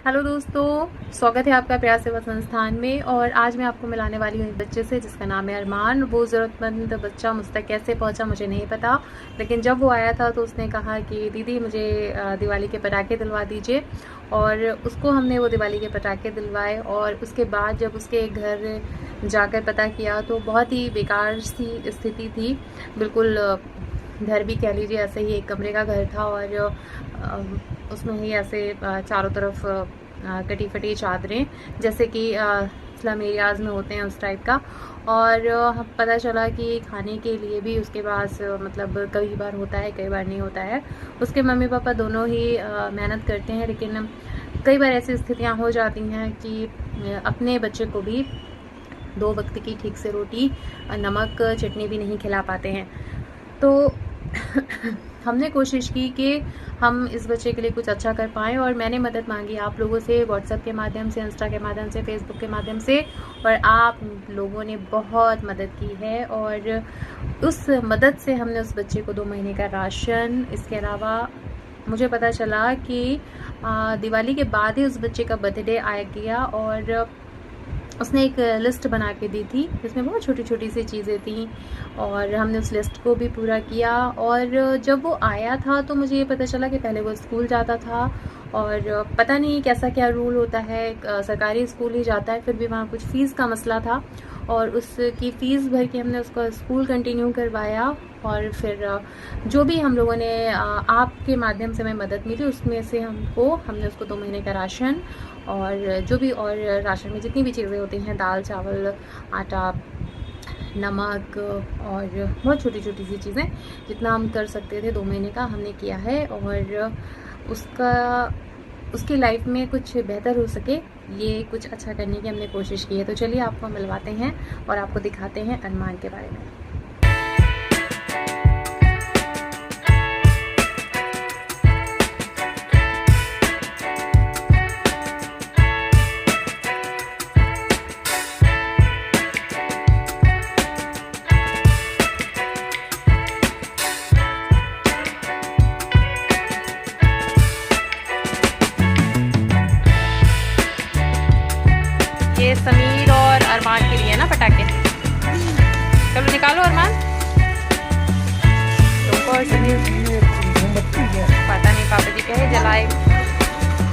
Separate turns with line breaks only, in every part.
Hello दोस्तों, स्वागत है आपका प्यार सेवा संस्थान में। और आज मैं आपको मिलाने वाली हूँ एक बच्चे से जिसका नाम है अरमान। वो ज़रूरतमंद बच्चा मुझ तक कैसे पहुँचा मुझे नहीं पता, लेकिन जब वो आया था तो उसने कहा कि दीदी मुझे दिवाली के पटाखे दिलवा दीजिए। और उसको हमने वो दिवाली के पटाखे दिलवाए। और उसके बाद जब उसके घर जाकर पता किया तो बहुत ही बेकार सी स्थिति थी। बिल्कुल घर भी कह लीजिए, ऐसे ही एक कमरे का घर था और उसमें ही ऐसे चारों तरफ कटी फटी चादरें, जैसे कि स्लम एरियाज़ में होते हैं उस टाइप का। और पता चला कि खाने के लिए भी उसके पास मतलब कई बार होता है, कई बार नहीं होता है। उसके मम्मी पापा दोनों ही मेहनत करते हैं, लेकिन कई बार ऐसी स्थितियां हो जाती हैं कि अपने बच्चे को भी 2 वक्त की ठीक से रोटी, नमक, चटनी भी नहीं खिला पाते हैं। तो हमने कोशिश की कि हम इस बच्चे के लिए कुछ अच्छा कर पाएँ, और मैंने मदद मांगी आप लोगों से, व्हाट्सएप के माध्यम से, इंस्टा के माध्यम से, फेसबुक के माध्यम से। और आप लोगों ने बहुत मदद की है, और उस मदद से हमने उस बच्चे को 2 महीने का राशन, इसके अलावा मुझे पता चला कि दिवाली के बाद ही उस बच्चे का बर्थडे आया गया, और उसने एक लिस्ट बना के दी थी जिसमें बहुत छोटी छोटी सी चीज़ें थी, और हमने उस लिस्ट को भी पूरा किया। और जब वो आया था तो मुझे ये पता चला कि पहले वो स्कूल जाता था, और पता नहीं कैसा क्या रूल होता है, सरकारी स्कूल ही जाता है, फिर भी वहाँ कुछ फ़ीस का मसला था, और उसकी फ़ीस भर के हमने उसका स्कूल कंटिन्यू करवाया। और फिर जो भी हम लोगों ने आपके माध्यम से मैं मदद मिली उसमें से हमने उसको 2 महीने का राशन, और जो भी और राशन में जितनी भी चीज़ें होती हैं, दाल चावल आटा नमक और बहुत छोटी छोटी सी चीज़ें, जितना हम कर सकते थे 2 महीने का हमने किया है। और उसकी लाइफ में कुछ बेहतर हो सके, ये कुछ अच्छा करने की हमने कोशिश की है। तो चलिए आपको मिलवाते हैं और आपको दिखाते हैं अरमान के बारे में। ये समीर और अरमान के लिए ना पटाखे। चलो निकालो अरमान। तुमको और समीर पता नहीं, पापा जी कहे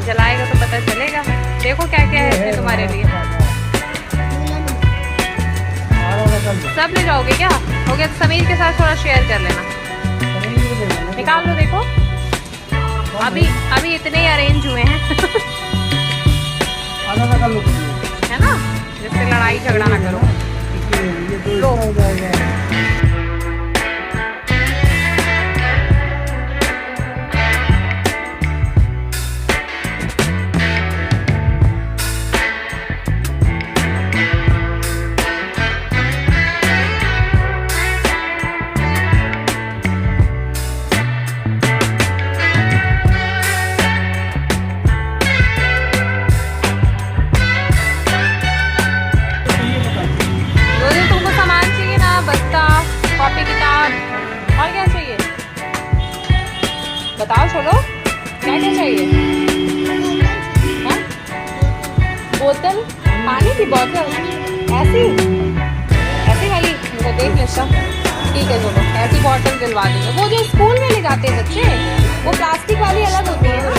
जलाएगा तो पता चलेगा। देखो क्या क्या है इसमें तुम्हारे लिए। सब ले जाओगे क्या? हो गया तो समीर के साथ थोड़ा शेयर कर लेना। निकाल लो, देखो अभी इतने ही अरेंज हुए हैं है ना, जिससे लड़ाई झगड़ा ना करो। लो कॉपी किताब और क्या चाहिए बताओ। चलो क्या क्या चाहिए? हाँ? बोतल, पानी की बोतल ऐसी वाली वो देख लेता। ठीक है चलो ऐसी बोतल दिलवा देंगे। वो जो स्कूल में ले जाते हैं बच्चे, वो प्लास्टिक वाली अलग होती है ना।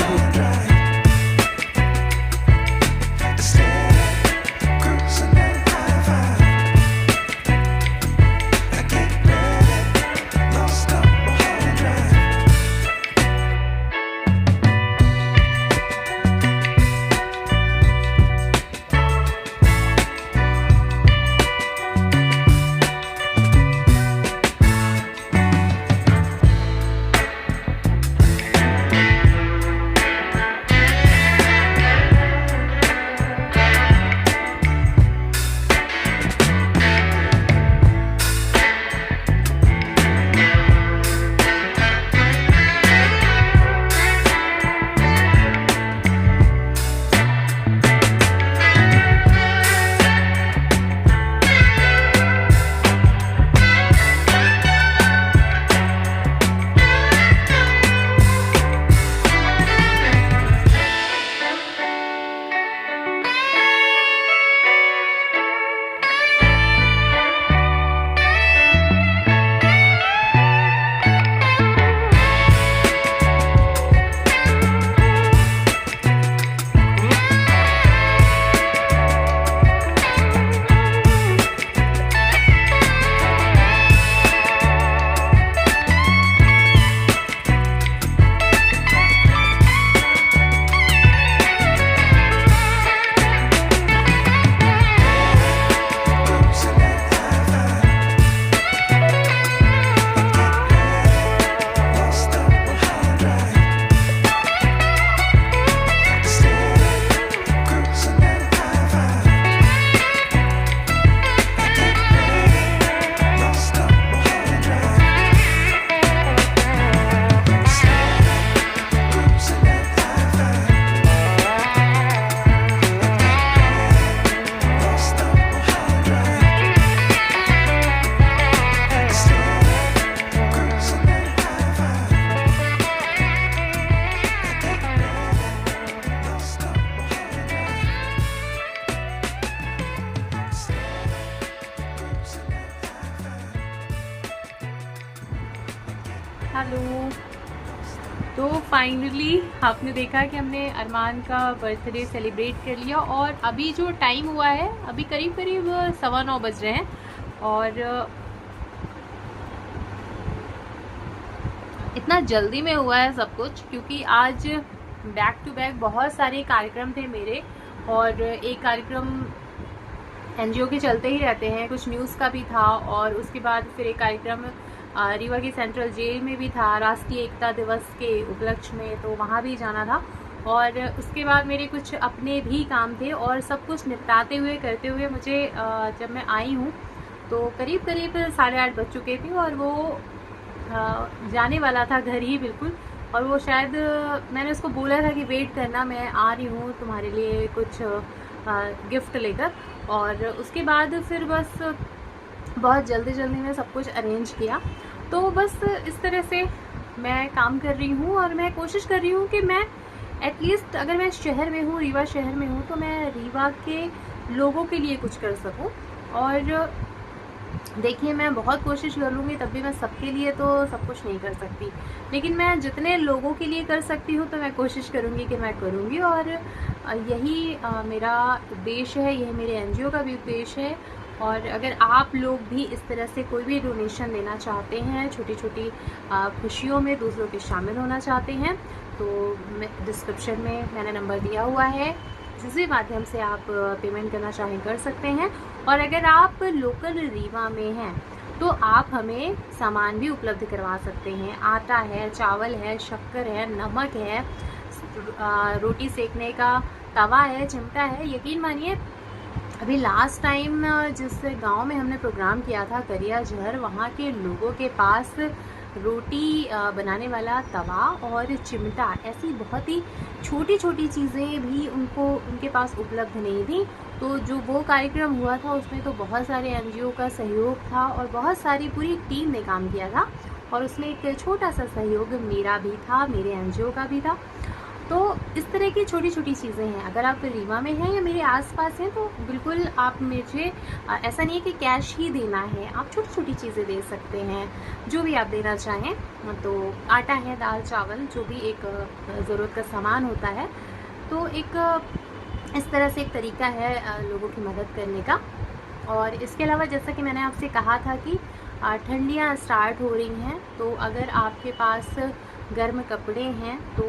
फाइनली आपने देखा कि हमने अरमान का बर्थडे सेलिब्रेट कर लिया और अभी जो टाइम हुआ है अभी करीब करीब 9:15 बज रहे हैं और इतना जल्दी में हुआ है सब कुछ क्योंकि आज बैक टू बैक बहुत सारे कार्यक्रम थे मेरे और एक कार्यक्रम एनजीओ के चलते ही रहते हैं, कुछ न्यूज़ का भी था और उसके बाद फिर एक कार्यक्रम रीवा की सेंट्रल जेल में भी था राष्ट्रीय एकता दिवस के उपलक्ष्य में, तो वहाँ भी जाना था और उसके बाद मेरे कुछ अपने भी काम थे और सब कुछ निपटाते हुए करते हुए मुझे जब मैं आई हूँ तो करीब करीब 8:30 बज चुके थे और वो जाने वाला था घर ही बिल्कुल। और वो शायद मैंने उसको बोला था कि वेट करना, मैं आ रही हूँ तुम्हारे लिए कुछ गिफ्ट लेकर। और उसके बाद फिर बस बहुत जल्दी में सब कुछ अरेंज किया। तो बस इस तरह से मैं काम कर रही हूँ और मैं कोशिश कर रही हूँ कि मैं एटलीस्ट अगर मैं शहर में हूँ, रीवा शहर में हूँ, तो मैं रीवा के लोगों के लिए कुछ कर सकूँ। और देखिए मैं बहुत कोशिश कर लूँगी तब भी मैं सबके लिए तो सब कुछ नहीं कर सकती, लेकिन मैं जितने लोगों के लिए कर सकती हूँ तो मैं कोशिश करूँगी कि मैं करूँगी। और यही मेरा उद्देश्य है, यही मेरे एनजीओ का भी उद्देश्य है। और अगर आप लोग भी इस तरह से कोई भी डोनेशन देना चाहते हैं, छोटी छोटी खुशियों में दूसरों के शामिल होना चाहते हैं, तो डिस्क्रिप्शन में मैंने नंबर दिया हुआ है, जिस भी माध्यम से आप पेमेंट करना चाहें कर सकते हैं। और अगर आप लोकल रीवा में हैं तो आप हमें सामान भी उपलब्ध करवा सकते हैं। आटा है, चावल है, शक्कर है, नमक है, रोटी सेकने का तवा है, चिमटा है। यकीन मानिए अभी लास्ट टाइम जिस गांव में हमने प्रोग्राम किया था करिया जहर, वहाँ के लोगों के पास रोटी बनाने वाला तवा और चिमटा, ऐसी बहुत ही छोटी छोटी चीज़ें भी उनके पास उपलब्ध नहीं थी। तो जो वो कार्यक्रम हुआ था उसमें तो बहुत सारे एनजीओ का सहयोग था और बहुत सारी पूरी टीम ने काम किया था और उसमें एक छोटा सा सहयोग मेरा भी था, मेरे एनजीओ का भी था। तो इस तरह की छोटी छोटी चीज़ें हैं। अगर आप रीवा में हैं या मेरे आसपास हैं तो बिल्कुल आप मुझे, ऐसा नहीं है कि कैश ही देना है, आप छोटी छोटी चीज़ें दे सकते हैं, जो भी आप देना चाहें। तो आटा है, दाल चावल, जो भी एक ज़रूरत का सामान होता है, तो एक इस तरह से एक तरीका है लोगों की मदद करने का। और इसके अलावा जैसा कि मैंने आपसे कहा था कि ठंडियाँ स्टार्ट हो रही हैं, तो अगर आपके पास गर्म कपड़े हैं तो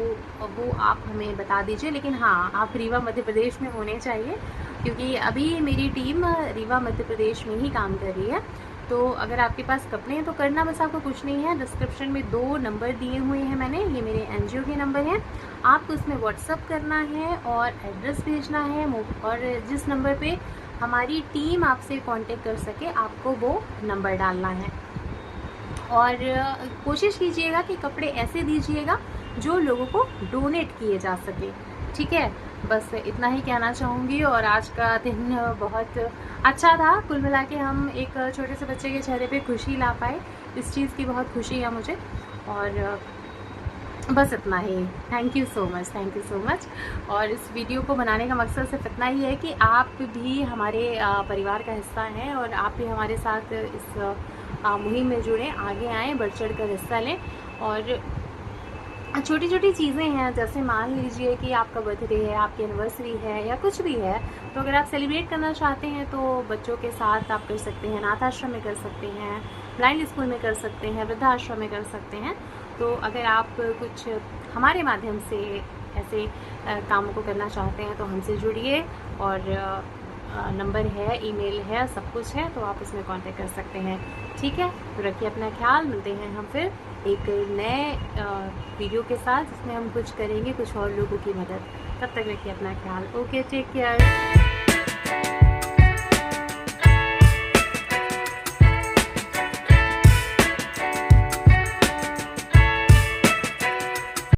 वो आप हमें बता दीजिए। लेकिन हाँ, आप रीवा मध्य प्रदेश में होने चाहिए क्योंकि अभी मेरी टीम रीवा मध्य प्रदेश में ही काम कर रही है। तो अगर आपके पास कपड़े हैं तो करना बस आपको कुछ नहीं है, डिस्क्रिप्शन में 2 नंबर दिए हुए हैं मैंने, ये मेरे एनजीओ के नंबर हैं। आपको उसमें व्हाट्सअप करना है और एड्रेस भेजना है और जिस नंबर पे हमारी टीम आपसे कांटेक्ट कर सके आपको वो नंबर डालना है। और कोशिश कीजिएगा कि कपड़े ऐसे दीजिएगा जो लोगों को डोनेट किए जा सके, ठीक है। बस इतना ही कहना चाहूँगी। और आज का दिन बहुत अच्छा था, कुल मिला के हम एक छोटे से बच्चे के चेहरे पे खुशी ला पाए, इस चीज़ की बहुत खुशी है मुझे। और बस इतना ही। Thank you so much, thank you so much. और इस वीडियो को बनाने का मकसद सिर्फ इतना ही है कि आप भी हमारे परिवार का हिस्सा हैं और आप भी हमारे साथ इस मुहिम में जुड़ें, आगे आएँ, बढ़ चढ़ कर हिस्सा लें। और छोटी छोटी चीज़ें हैं, जैसे मान लीजिए कि आपका बर्थडे है, आपकी एनिवर्सरी है या कुछ भी है, तो अगर आप सेलिब्रेट करना चाहते हैं तो बच्चों के साथ आप कर सकते हैं, अनाथ आश्रम में कर सकते हैं, ब्लाइंड स्कूल में कर सकते हैं, वृद्धाश्रम में कर सकते हैं। तो अगर आप कुछ हमारे माध्यम से ऐसे कामों को करना चाहते हैं तो हमसे जुड़िए। और नंबर है, ईमेल है, सब कुछ है, तो आप उसमें कांटेक्ट कर सकते हैं, ठीक है। तो रखिए अपना ख्याल, मिलते हैं हम फिर एक नए वीडियो के साथ जिसमें हम कुछ करेंगे, कुछ और लोगों की मदद। तब तक रखिए अपना ख्याल। Okay, take care.